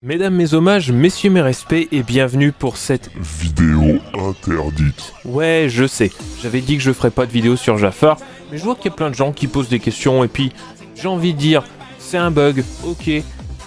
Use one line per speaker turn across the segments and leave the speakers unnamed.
Mesdames, mes hommages, messieurs, mes respects, et bienvenue pour cette
vidéo interdite.
Ouais, je sais, j'avais dit que je ferais pas de vidéo sur Jafar, mais je vois qu'il y a plein de gens qui posent des questions, et puis j'ai envie de dire, c'est un bug, ok,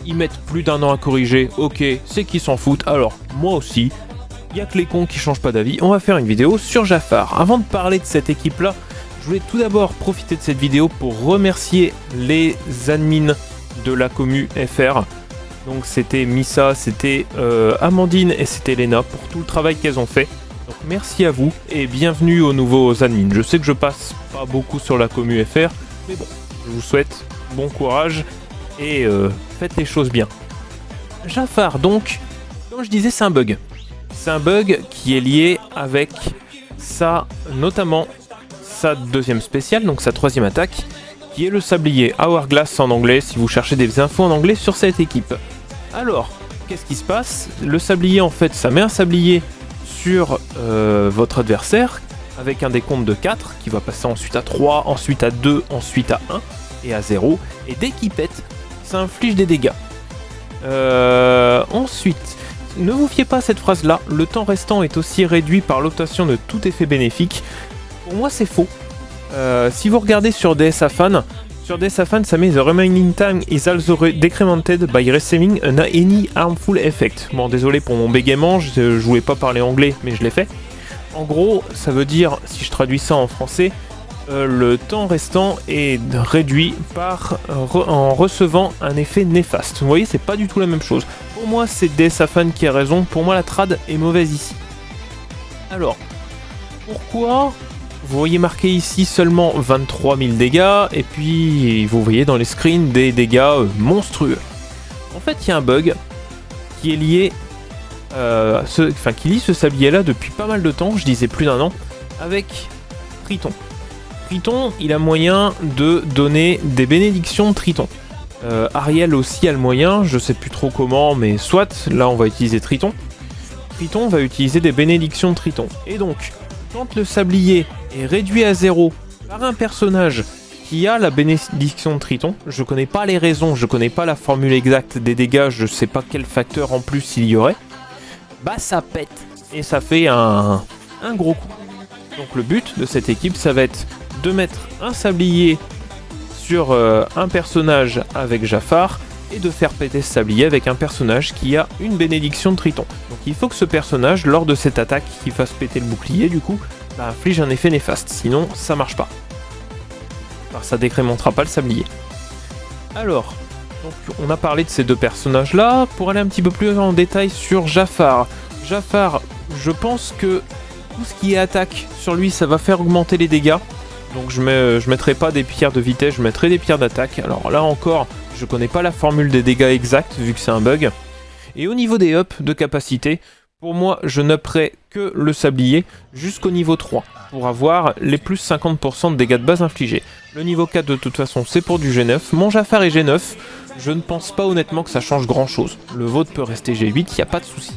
ils mettent plus d'1 an à corriger, ok, c'est qu'ils s'en foutent, alors moi aussi, il y a que les cons qui changent pas d'avis, on va faire une vidéo sur Jafar. Avant de parler de cette équipe-là, je voulais tout d'abord profiter de cette vidéo pour remercier les admins de la commu FR. Donc c'était Missa, c'était Amandine et c'était Lena pour tout le travail qu'elles ont fait. Donc merci à vous et bienvenue aux nouveaux admins. Je sais que je passe pas beaucoup sur la commu FR, mais bon, je vous souhaite bon courage et faites les choses bien. Jafar, donc, comme je disais, c'est un bug. C'est un bug qui est lié avec notamment sa deuxième spéciale, donc sa troisième attaque, qui est le sablier Hourglass en anglais, si vous cherchez des infos en anglais sur cette équipe. Alors, qu'est-ce qui se passe? Le sablier, en fait, ça met un sablier sur votre adversaire, avec un décompte de 4, qui va passer ensuite à 3, ensuite à 2, ensuite à 1, et à 0, et dès qu'il pète, ça inflige des dégâts. Ensuite, ne vous fiez pas à cette phrase-là, le temps restant est aussi réduit par l'obtention de tout effet bénéfique. Pour moi, c'est faux. Si vous regardez sur DSAFan, ça met The remaining time is also decremented by receiving any harmful effect. Bon, désolé pour mon bégaiement, je voulais pas parler anglais, mais je l'ai fait. En gros, ça veut dire, si je traduis ça en français, le temps restant est réduit en recevant un effet néfaste. Vous voyez, c'est pas du tout la même chose. Pour moi, c'est DSAFan qui a raison. Pour moi, la trad est mauvaise ici. Alors, pourquoi vous voyez marqué ici seulement 23 000 dégâts, et puis vous voyez dans les screens des dégâts monstrueux. En fait, il y a un bug qui est lié, qui lie ce sablier là depuis pas mal de temps, je disais plus d'1 an, avec Triton. Triton, il a moyen de donner des bénédictions Triton. Ariel aussi a le moyen, je sais plus trop comment, mais soit, là on va utiliser Triton. Triton va utiliser des bénédictions Triton. Et donc, quand le sablier est réduit à 0 par un personnage qui a la bénédiction de Triton, je connais pas les raisons, je connais pas la formule exacte des dégâts, je sais pas quel facteur en plus il y aurait, bah ça pète et ça fait un gros coup. Donc le but de cette équipe, ça va être de mettre un sablier sur un personnage avec Jafar et de faire péter ce sablier avec un personnage qui a une bénédiction de Triton. Donc il faut que ce personnage, lors de cette attaque qui fasse péter le bouclier, du coup, inflige un effet néfaste, sinon ça marche pas. Alors, ça décrémentera pas le sablier. Alors, donc, on a parlé de ces deux personnages là, pour aller un petit peu plus en détail sur Jafar. Jafar, je pense que tout ce qui est attaque sur lui, ça va faire augmenter les dégâts. Donc je mettrai pas des pierres de vitesse, je mettrai des pierres d'attaque. Alors là encore, je connais pas la formule des dégâts exacts, vu que c'est un bug. Et au niveau des ups de capacité, pour moi, je n'upperai que le sablier jusqu'au niveau 3 pour avoir les plus 50% de dégâts de base infligés. Le niveau 4, de toute façon, c'est pour du G9. Mon Jafar est G9. Je ne pense pas honnêtement que ça change grand-chose. Le vôtre peut rester G8, il n'y a pas de souci.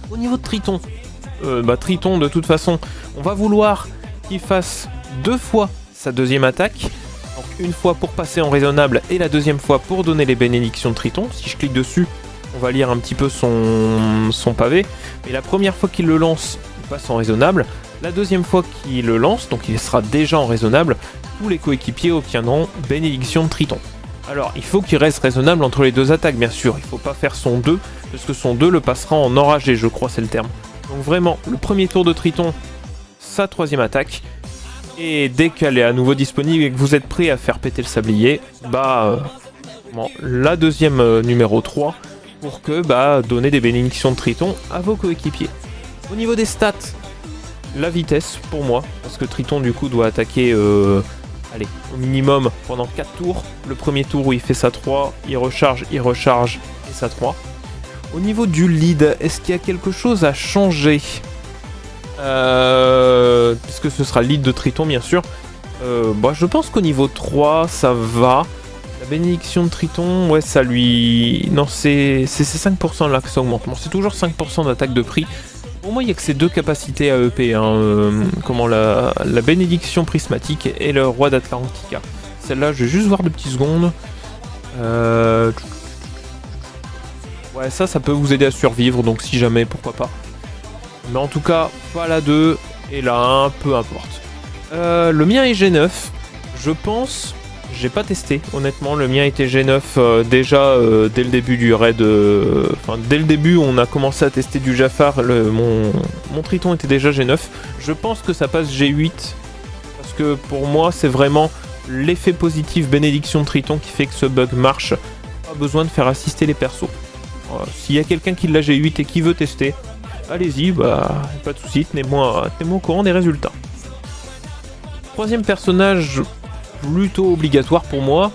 Au niveau de Triton, Triton, de toute façon, on va vouloir qu'il fasse 2 fois sa deuxième attaque. Donc une fois pour passer en raisonnable et la deuxième fois pour donner les bénédictions de Triton. Si je clique dessus, on va lire un petit peu son pavé. Et la première fois qu'il le lance, il passe en raisonnable. La deuxième fois qu'il le lance, donc il sera déjà en raisonnable, tous les coéquipiers obtiendront bénédiction de Triton. Alors, il faut qu'il reste raisonnable entre les deux attaques, bien sûr. Il ne faut pas faire son 2, parce que son 2 le passera en enragé, je crois, c'est le terme. Donc vraiment, le premier tour de Triton, sa troisième attaque. Et dès qu'elle est à nouveau disponible et que vous êtes prêt à faire péter le sablier, la deuxième numéro 3, pour que donner des bénédictions de Triton à vos coéquipiers. Au niveau des stats, la vitesse pour moi, parce que Triton du coup doit attaquer au minimum pendant 4 tours. Le premier tour où il fait sa 3, il recharge et sa 3. Au niveau du lead, est-ce qu'il y a quelque chose à changer puisque ce sera le lead de Triton bien sûr. Je pense qu'au niveau 3 ça va. La bénédiction de Triton, ouais, ça lui... Non, c'est 5% là que ça augmente. Bon, c'est toujours 5% d'attaque de prix. Pour moi, il n'y a que ces deux capacités à EP. La bénédiction prismatique et le roi d'Atlantica. Celle-là, je vais juste voir 2 petites secondes. Ouais, ça peut vous aider à survivre, donc si jamais, pourquoi pas. Mais en tout cas, pas la 2 et la 1, peu importe. Le mien est G9, je pense... J'ai pas testé, honnêtement, le mien était G9 déjà dès le début du raid... Enfin, dès le début, on a commencé à tester du Jafar, mon Triton était déjà G9. Je pense que ça passe G8, parce que pour moi, c'est vraiment l'effet positif bénédiction de Triton qui fait que ce bug marche. Pas besoin de faire assister les persos. S'il y a quelqu'un qui l'a G8 et qui veut tester, allez-y, bah, pas de soucis, tenez-moi au courant des résultats. Troisième personnage... plutôt obligatoire pour moi,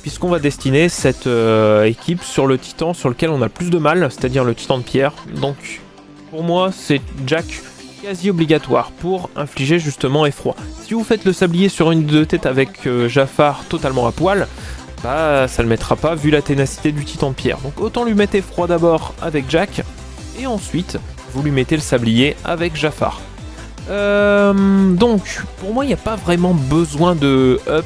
puisqu'on va destiner cette équipe sur le titan sur lequel on a le plus de mal, c'est-à-dire le titan de pierre. Donc pour moi c'est Jack quasi obligatoire pour infliger justement effroi. Si vous faites le sablier sur une de tête avec Jafar totalement à poil, bah ça le mettra pas vu la ténacité du titan de pierre. Donc autant lui mettre effroi d'abord avec Jack, et ensuite vous lui mettez le sablier avec Jafar. Donc pour moi il n'y a pas vraiment besoin de up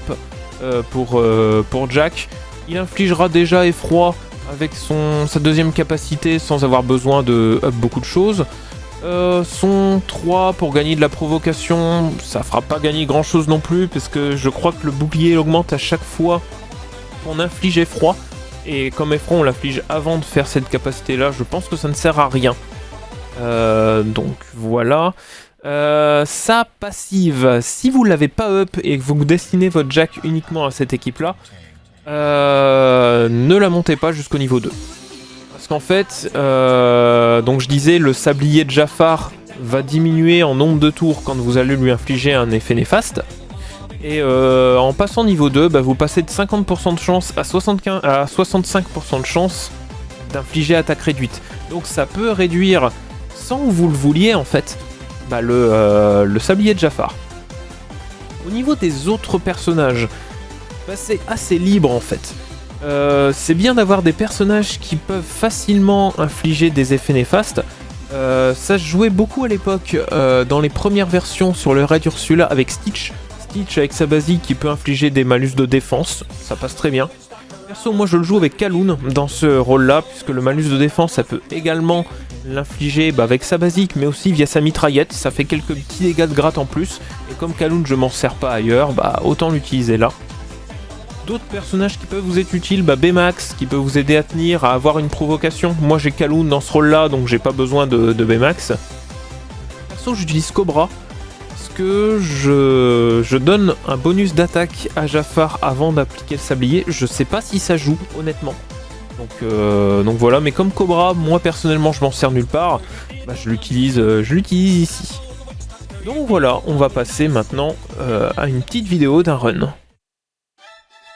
pour Jack. Il infligera déjà effroi avec sa deuxième capacité sans avoir besoin de up beaucoup de choses. Son 3 pour gagner de la provocation, ça fera pas gagner grand chose non plus, parce que je crois que le bouclier augmente à chaque fois qu'on inflige effroi, et comme effroi on l'inflige avant de faire cette capacité là, je pense que ça ne sert à rien. Donc voilà. Sa passive, si vous l'avez pas up et que vous destinez votre Jack uniquement à cette équipe là, ne la montez pas jusqu'au niveau 2. Parce qu'en fait, donc je disais, le sablier de Jafar va diminuer en nombre de tours quand vous allez lui infliger un effet néfaste. Et en passant niveau 2, bah, vous passez de 50% de chance à 65% de chance d'infliger attaque réduite. Donc ça peut réduire, sans que vous le vouliez en fait, bah, le sablier de Jafar. Au niveau des autres personnages, bah, c'est assez libre en fait. C'est bien d'avoir des personnages qui peuvent facilement infliger des effets néfastes. Ça se jouait beaucoup à l'époque dans les premières versions sur le raid Ursula avec Stitch. Stitch avec sa basique qui peut infliger des malus de défense, ça passe très bien. Perso, moi je le joue avec Kaloun dans ce rôle-là, puisque le malus de défense, ça peut également l'infliger avec sa basique, mais aussi via sa mitraillette, ça fait quelques petits dégâts de gratte en plus, et comme Kaloun je m'en sers pas ailleurs, bah autant l'utiliser là. D'autres personnages qui peuvent vous être utiles, bah Baymax, qui peut vous aider à tenir, à avoir une provocation. Moi j'ai Kaloun dans ce rôle-là, donc j'ai pas besoin de Baymax. Perso, j'utilise Cobra, que je donne un bonus d'attaque à Jafar avant d'appliquer le sablier. Je sais pas si ça joue, honnêtement. Donc voilà, mais comme Cobra, moi personnellement je m'en sers nulle part, bah, je l'utilise ici. Donc voilà, on va passer maintenant à une petite vidéo d'un run.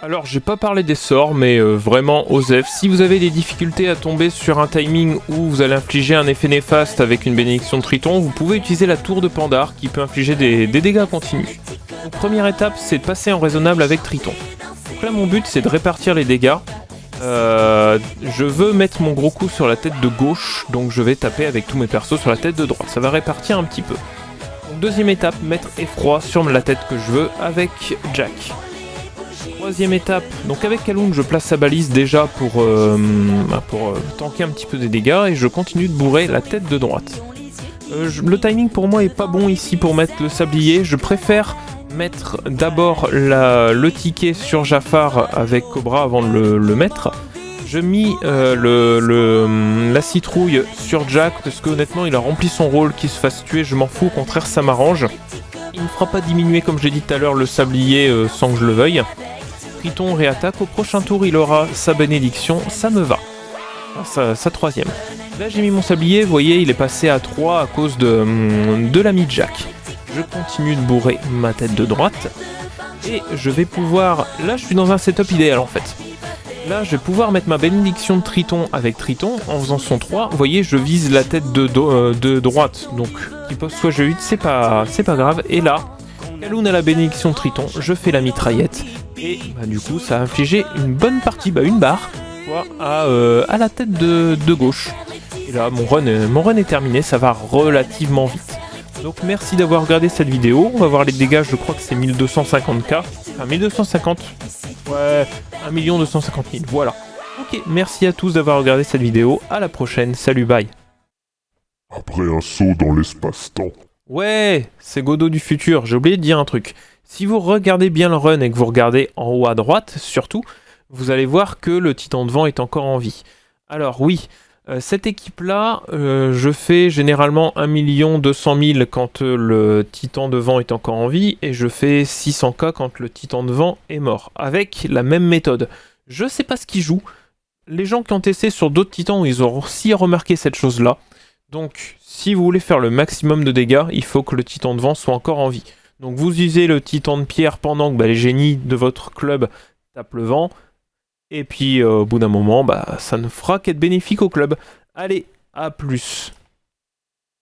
Alors j'ai pas parlé des sorts, mais vraiment Osef, si vous avez des difficultés à tomber sur un timing où vous allez infliger un effet néfaste avec une bénédiction de Triton, vous pouvez utiliser la tour de Pandar qui peut infliger des dégâts continus. Donc première étape, c'est de passer en raisonnable avec Triton. Donc là mon but c'est de répartir les dégâts. Je veux mettre mon gros coup sur la tête de gauche, donc je vais taper avec tous mes persos sur la tête de droite, ça va répartir un petit peu. Donc deuxième étape, mettre effroi sur la tête que je veux avec Jack. Troisième étape, donc avec Kaloun je place sa balise déjà pour tanker un petit peu des dégâts et je continue de bourrer la tête de droite. Le timing pour moi est pas bon ici pour mettre le sablier, je préfère mettre d'abord le ticket sur Jafar avec Cobra avant de le mettre. Je mis la citrouille sur Jack parce que honnêtement il a rempli son rôle, qu'il se fasse tuer je m'en fous, au contraire ça m'arrange. Il ne fera pas diminuer comme j'ai dit tout à l'heure le sablier sans que je le veuille. Triton réattaque, au prochain tour il aura sa bénédiction, ça me va. Sa troisième. Là j'ai mis mon sablier, vous voyez il est passé à 3 à cause de l'ami Jack. Je continue de bourrer ma tête de droite. Et je vais pouvoir... Là je suis dans un setup idéal en fait. Là je vais pouvoir mettre ma bénédiction de Triton avec Triton en faisant son 3. Vous voyez je vise la tête de droite. Donc il pose soit G8, c'est pas grave. Et là, Kaloun a la bénédiction de Triton, je fais la mitraillette. Et bah, du coup ça a infligé une bonne partie, une barre, quoi, à la tête de gauche. Et là mon run est terminé, ça va relativement vite. Donc merci d'avoir regardé cette vidéo, on va voir les dégâts, je crois que c'est 1250k, enfin 1250, ouais, 1 250 000, voilà. Donc Ok, merci à tous d'avoir regardé cette vidéo, à la prochaine, salut, bye.
Après un saut dans l'espace-temps.
Ouais, c'est Godot du futur, j'ai oublié de dire un truc. Si vous regardez bien le run et que vous regardez en haut à droite, surtout, vous allez voir que le titan de vent est encore en vie. Alors oui, cette équipe-là, je fais généralement 1 200 000 quand le titan de vent est encore en vie, et je fais 600K quand le titan de vent est mort, avec la même méthode. Je sais pas ce qu'ils jouent. Les gens qui ont testé sur d'autres titans, ils ont aussi remarqué cette chose-là. Donc, si vous voulez faire le maximum de dégâts, il faut que le titan de vent soit encore en vie. Donc vous usez le titan de pierre pendant que les génies de votre club tapent le vent. Et puis au bout d'un moment, ça ne fera qu'être bénéfique au club. Allez, à plus.